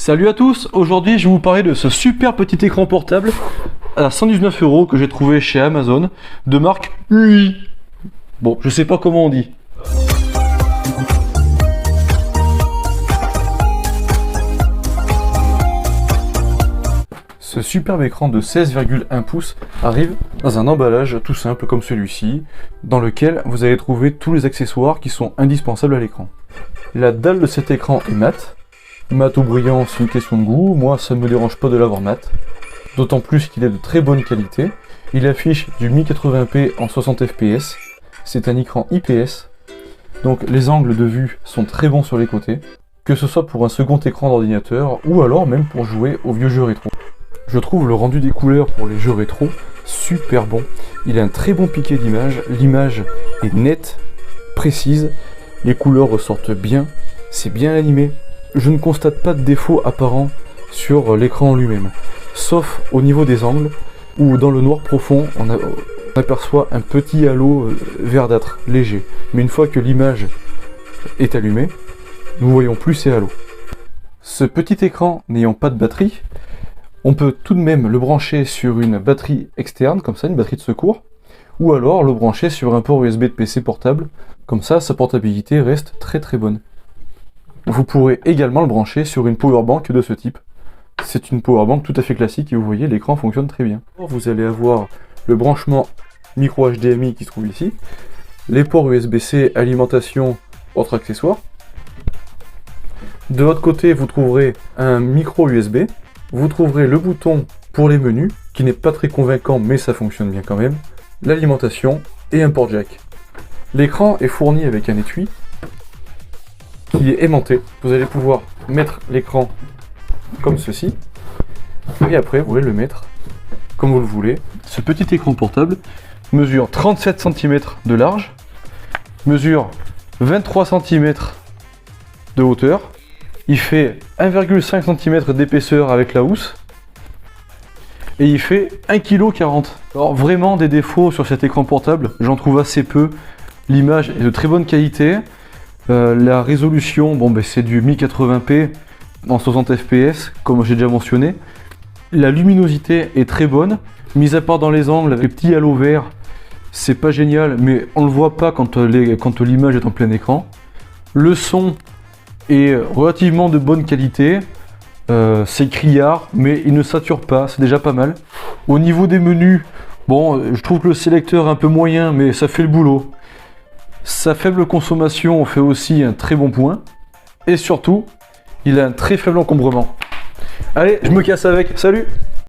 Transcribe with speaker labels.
Speaker 1: Salut à tous, aujourd'hui je vais vous parler de ce super petit écran portable à 119 € que j'ai trouvé chez Amazon de marque UI. Bon, je sais pas comment on dit. Ce superbe écran de 16,1 pouces arrive dans un emballage tout simple comme celui-ci, dans lequel vous allez trouver tous les accessoires qui sont indispensables à l'écran. La dalle de cet écran est mate. Mat ou brillant, c'est une question de goût. Moi, ça ne me dérange pas de l'avoir mat. D'autant plus qu'il est de très bonne qualité. Il affiche du 1080p en 60 fps. C'est un écran IPS. Donc les angles de vue sont très bons sur les côtés. Que ce soit pour un second écran d'ordinateur ou alors même pour jouer aux vieux jeux rétro. Je trouve le rendu des couleurs pour les jeux rétro super bon. Il a un très bon piqué d'image. L'image est nette, précise. Les couleurs ressortent bien. C'est bien animé. Je ne constate pas de défaut apparent sur l'écran en lui-même, sauf au niveau des angles, où dans le noir profond, on aperçoit un petit halo verdâtre, léger. Mais une fois que l'image est allumée, nous voyons plus ces halos. Ce petit écran n'ayant pas de batterie, on peut tout de même le brancher sur une batterie externe, comme ça, une batterie de secours, ou alors le brancher sur un port USB de PC portable, comme ça, sa portabilité reste très très bonne. Vous pourrez également le brancher sur une powerbank de ce type. C'est une powerbank tout à fait classique et vous voyez l'écran fonctionne très bien. Vous allez avoir le branchement micro HDMI qui se trouve ici, les ports USB-C, alimentation, autres accessoires. De l'autre côté vous trouverez un micro USB, vous trouverez le bouton pour les menus, qui n'est pas très convaincant mais ça fonctionne bien quand même, l'alimentation et un port jack. L'écran est fourni avec un étui qui est aimanté. Vous allez pouvoir mettre l'écran comme ceci et après vous allez le mettre comme vous le voulez. Ce petit écran portable mesure 37 cm de large, mesure 23 cm de hauteur, il fait 1,5 cm d'épaisseur avec la housse et il fait 1,40 kg. Alors vraiment des défauts sur cet écran portable, j'en trouve assez peu. L'image est de très bonne qualité. La résolution, c'est du 1080p en 60 fps, comme j'ai déjà mentionné. La luminosité est très bonne, mis à part dans les angles avec les petits halos verts, c'est pas génial, mais on le voit pas quand l'image est en plein écran. Le son est relativement de bonne qualité, c'est criard, mais il ne sature pas, c'est déjà pas mal. Au niveau des menus, je trouve que le sélecteur est un peu moyen, mais ça fait le boulot. Sa faible consommation fait aussi un très bon point. Et surtout, il a un très faible encombrement. Allez, je me casse avec. Salut!